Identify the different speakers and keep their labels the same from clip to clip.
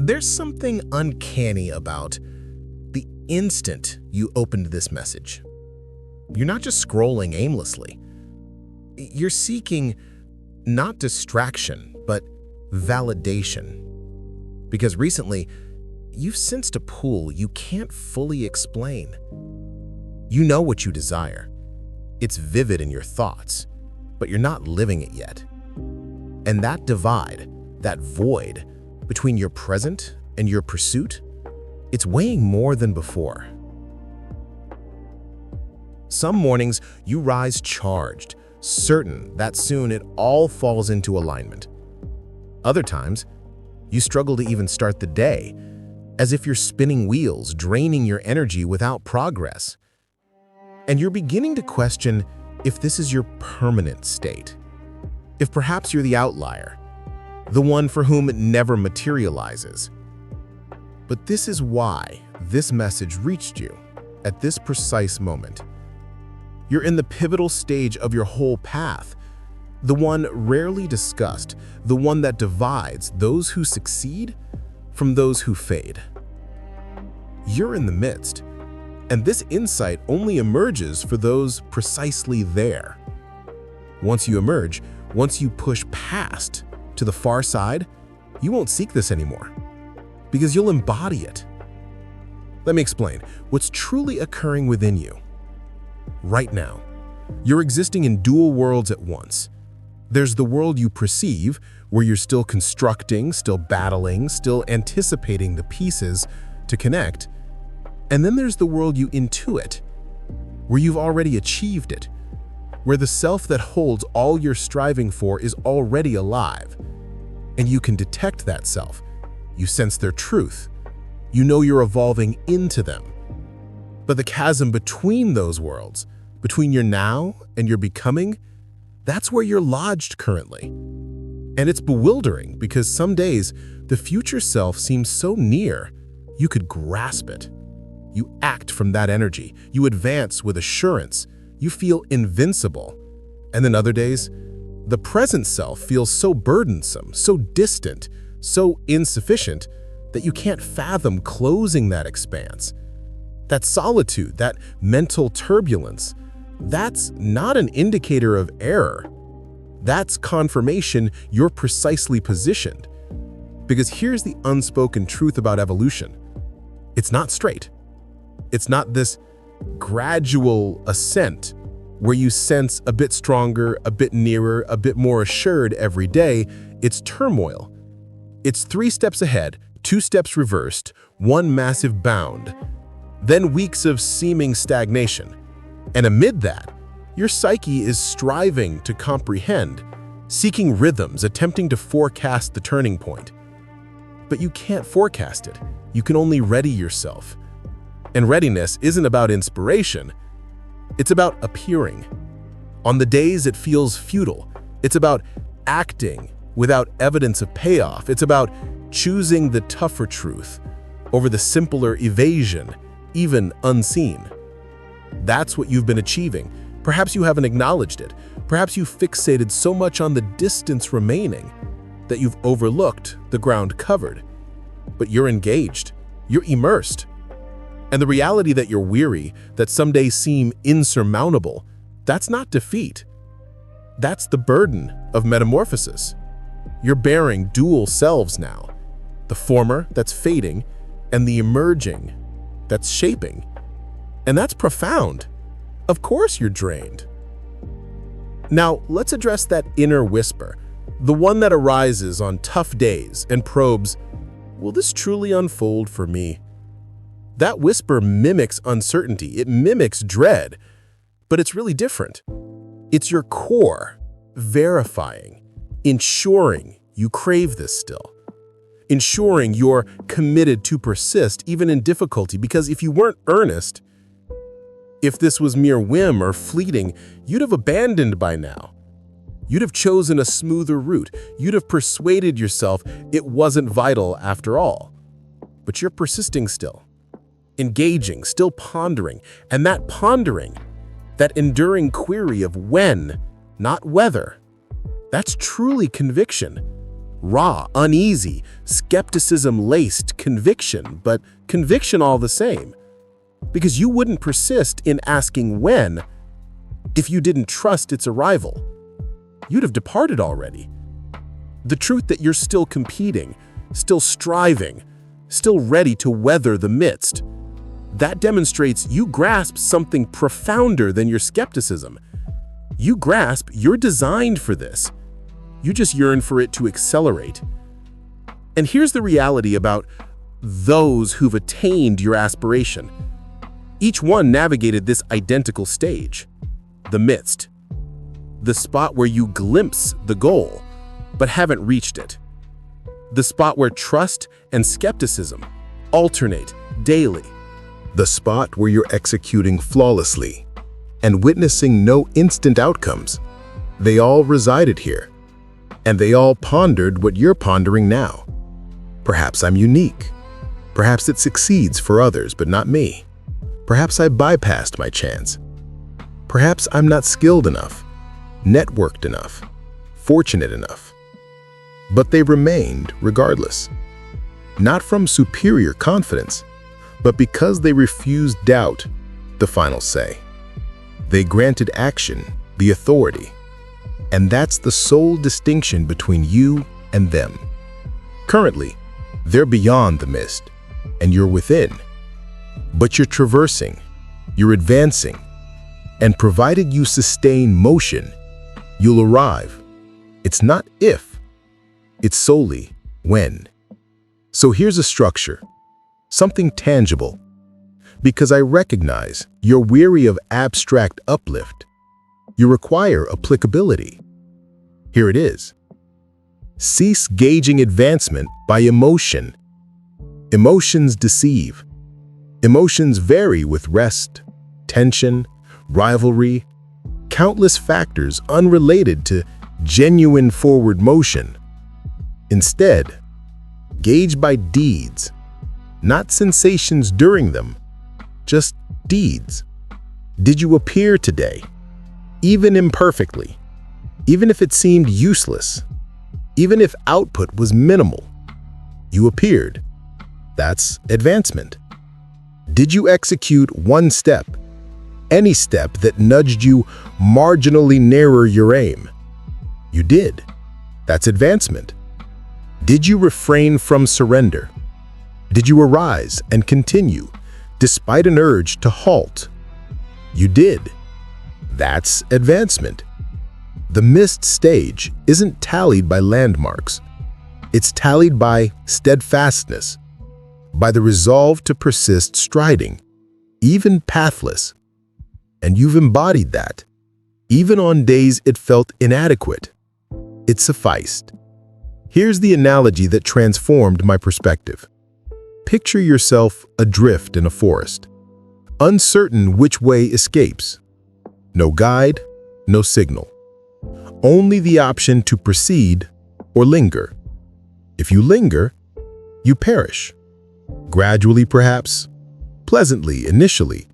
Speaker 1: There's something uncanny about the instant you opened this message. You're not just scrolling aimlessly. You're seeking not distraction, but validation. Because recently, you've sensed a pull you can't fully explain. You know what you desire. It's vivid in your thoughts, but you're not living it yet. And that divide, that void between your present and your pursuit, it's weighing more than before. Some mornings, you rise charged, certain that soon it all falls into alignment. Other times, you struggle to even start the day, as if you're spinning wheels, draining your energy without progress. And you're beginning to question if this is your permanent state. If perhaps you're the outlier, the one for whom it never materializes. But this is why this message reached you at this precise moment. You're in the pivotal stage of your whole path, the one rarely discussed, the one that divides those who succeed from those who fade. You're in the midst, and this insight only emerges for those precisely there. Once you emerge, once you push past to the far side, you won't seek this anymore, because you'll embody it. Let me explain what's truly occurring within you. Right now, you're existing in dual worlds at once. There's the world you perceive, where you're still constructing, still battling, still anticipating the pieces to connect. And then there's the world you intuit, where you've already achieved it, where the self that holds all you're striving for is already alive. And you can detect that self. You sense their truth. You know you're evolving into them. But the chasm between those worlds, between your now and your becoming, that's where you're lodged currently. And it's bewildering because some days the future self seems so near, you could grasp it. You act from that energy. You advance with assurance. You feel invincible. And then other days, the present self feels so burdensome, so distant, so insufficient that you can't fathom closing that expanse. That solitude, that mental turbulence, that's not an indicator of error. That's confirmation you're precisely positioned. Because here's the unspoken truth about evolution. It's not straight. It's not this gradual ascent where you sense a bit stronger, a bit nearer, a bit more assured every day. It's turmoil. It's 3 steps ahead, 2 steps reversed, 1 massive bound. Then weeks of seeming stagnation. And amid that, your psyche is striving to comprehend, seeking rhythms, attempting to forecast the turning point. But you can't forecast it. You can only ready yourself. And readiness isn't about inspiration. It's about appearing. On the days it feels futile, it's about acting without evidence of payoff. It's about choosing the tougher truth over the simpler evasion, even unseen. That's what you've been achieving. Perhaps you haven't acknowledged it. Perhaps you fixated so much on the distance remaining that you've overlooked the ground covered. But you're engaged. You're immersed. And the reality that you're weary, that some days seem insurmountable, that's not defeat. That's the burden of metamorphosis. You're bearing dual selves now. The former that's fading, and the emerging that's shaping. And that's profound. Of course you're drained. Now, let's address that inner whisper, the one that arises on tough days and probes, will this truly unfold for me? That whisper mimics uncertainty, it mimics dread, but it's really different. It's your core, verifying, ensuring you crave this still. Ensuring you're committed to persist even in difficulty, because if you weren't earnest, if this was mere whim or fleeting, you'd have abandoned by now. You'd have chosen a smoother route. You'd have persuaded yourself it wasn't vital after all. But you're persisting still, engaging, still pondering, and that pondering, that enduring query of when, not whether, that's truly conviction. raw, uneasy, skepticism-laced conviction, but conviction all the same. Because you wouldn't persist in asking when if you didn't trust its arrival. You'd have departed already. The truth that you're still competing, still striving, still ready to weather the midst, that demonstrates you grasp something profounder than your skepticism. You grasp you're designed for this. You just yearn for it to accelerate. And here's the reality about those who've attained your aspiration. Each one navigated this identical stage, the midst, the spot where you glimpse the goal, but haven't reached it. The spot where trust and skepticism alternate daily. The spot where you're executing flawlessly and witnessing no instant outcomes. They all resided here, and they all pondered what you're pondering now. Perhaps I'm unique. Perhaps it succeeds for others, but not me. Perhaps I bypassed my chance. Perhaps I'm not skilled enough, networked enough, fortunate enough. But they remained regardless. Not from superior confidence, but because they refused doubt, the final say. They granted action the authority. And that's the sole distinction between you and them. Currently, they're beyond the mist, and you're within. But you're traversing, you're advancing, and provided you sustain motion, you'll arrive. It's not if, it's solely when. So here's a structure, something tangible, because I recognize you're weary of abstract uplift. You require applicability. Here it is. Cease gauging advancement by emotion. Emotions deceive. Emotions vary with rest, tension, rivalry, countless factors unrelated to genuine forward motion. Instead, gauge by deeds, not sensations during them, just deeds. Did you appear today, even imperfectly, even if it seemed useless, even if output was minimal? You appeared. That's advancement. Did you execute one step, any step that nudged you marginally nearer your aim? You did. That's advancement. Did you refrain from surrender? Did you arise and continue despite an urge to halt? You did. That's advancement. The missed stage isn't tallied by landmarks. It's tallied by steadfastness, by the resolve to persist striding, even pathless. And you've embodied that. Even on days it felt inadequate, it sufficed. Here's the analogy that transformed my perspective. Picture yourself adrift in a forest, uncertain which way escapes. No guide, no signal. Only the option to proceed or linger. If you linger, you perish. Gradually, perhaps, pleasantly initially,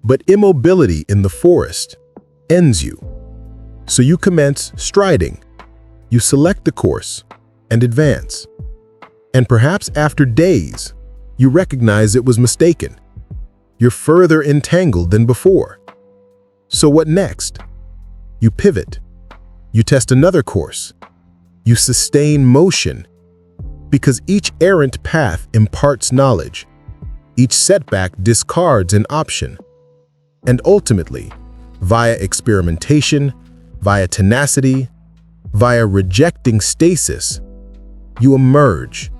Speaker 1: but immobility in the forest ends you. So you commence striding. You select the course and advance. And perhaps after days, you recognize it was mistaken. You're further entangled than before. So what next? You pivot. You test another course. You sustain motion. Because each errant path imparts knowledge. Each setback discards an option. And ultimately, via experimentation, via tenacity, via rejecting stasis, you emerge.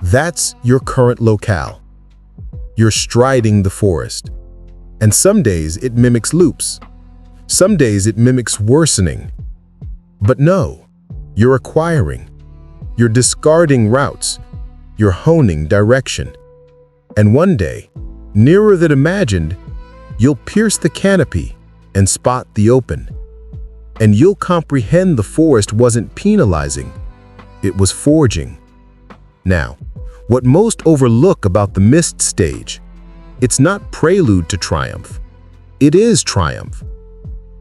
Speaker 1: That's your current locale. You're striding the forest. And some days it mimics loops. Some days it mimics worsening. But no, you're acquiring. You're discarding routes. You're honing direction. And one day, nearer than imagined, you'll pierce the canopy and spot the open. And you'll comprehend the forest wasn't penalizing. It was forging. Now, what most overlook about the mist stage, it's not prelude to triumph. It is triumph.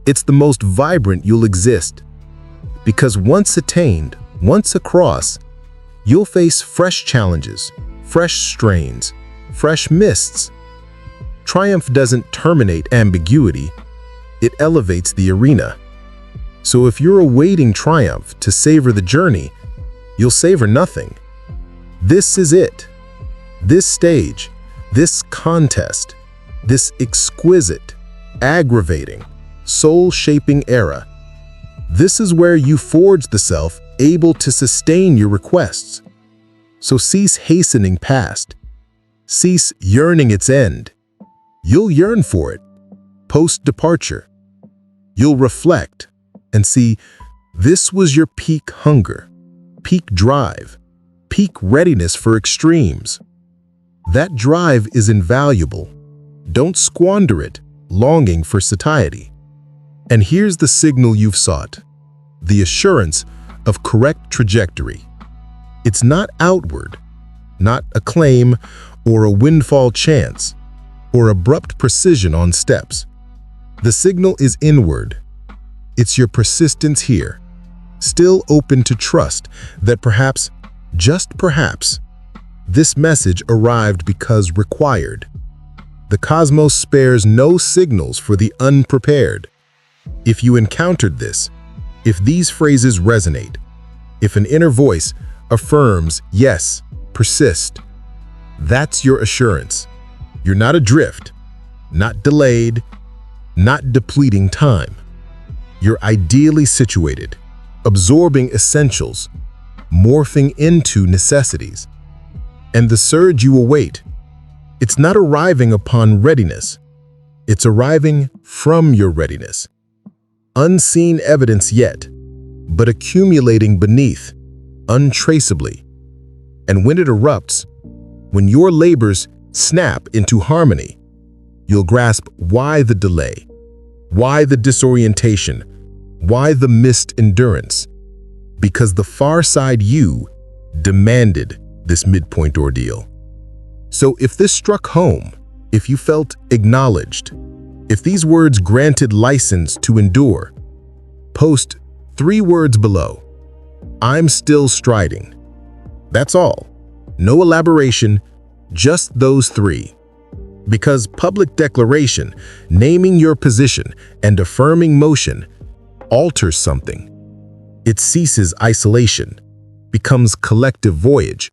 Speaker 1: It's the most vibrant you'll exist. Because once attained, Once across, you'll face fresh challenges, fresh strains, fresh mists. Triumph doesn't terminate ambiguity, it elevates the arena. So if you're awaiting triumph to savor the journey, you'll savor nothing. This is it. This stage, this contest, this exquisite, aggravating, soul-shaping era. This is where you forge the self able to sustain your requests. So cease hastening past. Cease yearning its end. You'll yearn for it, post-departure. You'll reflect and see this was your peak hunger, peak drive, peak readiness for extremes. That drive is invaluable. Don't squander it, longing for satiety. And here's the signal you've sought, the assurance of correct trajectory. It's not outward, not a claim or a windfall chance, or abrupt precision on steps. The signal is inward. It's your persistence here, still open to trust that perhaps, just perhaps, this message arrived because required. The cosmos spares no signals for the unprepared. If you encountered this, if these phrases resonate, if an inner voice affirms, yes, persist, that's your assurance. You're not adrift, not delayed, not depleting time. You're ideally situated, absorbing essentials, morphing into necessities. And the surge you await, it's not arriving upon readiness. It's arriving from your readiness. Unseen evidence yet, but accumulating beneath, untraceably. And when it erupts, when your labors snap into harmony, you'll grasp why the delay, why the disorientation, why the missed endurance. Because the far side you demanded this midpoint ordeal. So if this struck home, if you felt acknowledged, if these words granted license to endure, post 3 words below. I'm still striding. That's all. No elaboration, just those 3. Because public declaration, naming your position and affirming motion, alters something. It ceases isolation, becomes collective voyage.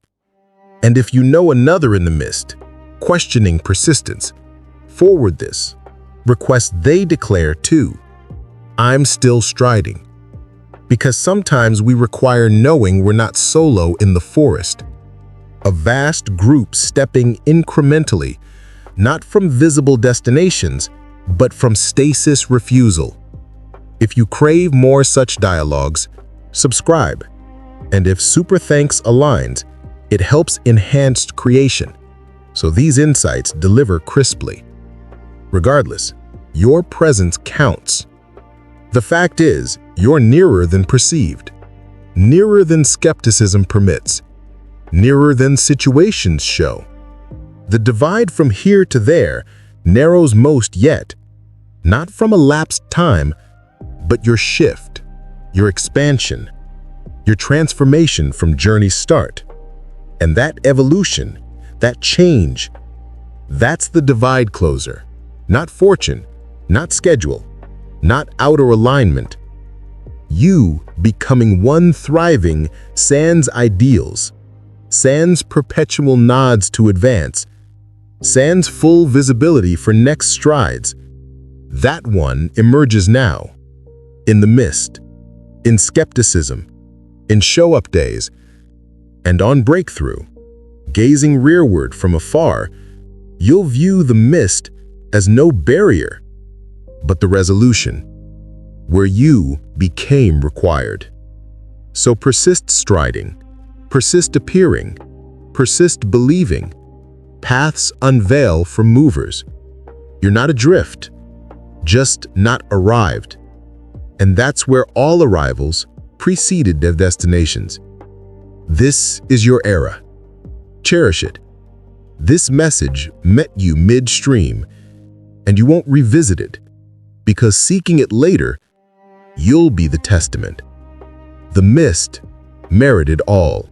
Speaker 1: And if you know another in the mist, questioning persistence, forward this. Request they declare too. I'm still striding. Because sometimes we require knowing we're not solo in the forest. A vast group stepping incrementally, not from visible destinations, but from stasis refusal. If you crave more such dialogues, subscribe. And if Super Thanks aligns, it helps enhanced creation. So these insights deliver crisply. Regardless, your presence counts. The fact is, you're nearer than perceived, nearer than skepticism permits, nearer than situations show. The divide from here to there narrows most yet, not from elapsed time, but your shift, your expansion, your transformation from journey's start. And that evolution, that change, that's the divide closer. Not fortune, not schedule, not outer alignment. You becoming one thriving sans ideals, sans perpetual nods to advance, sans full visibility for next strides. That one emerges now, in the mist, in skepticism, in show-up days, and on breakthrough. Gazing rearward from afar, you'll view the mist as no barrier, but the resolution, where you became required. So persist striding, persist appearing, persist believing. Paths unveil from movers. You're not adrift, just not arrived. And that's where all arrivals preceded their destinations. This is your era. Cherish it. This message met you midstream, and you won't revisit it, because seeking it later, you'll be the testament. The mist, merited all.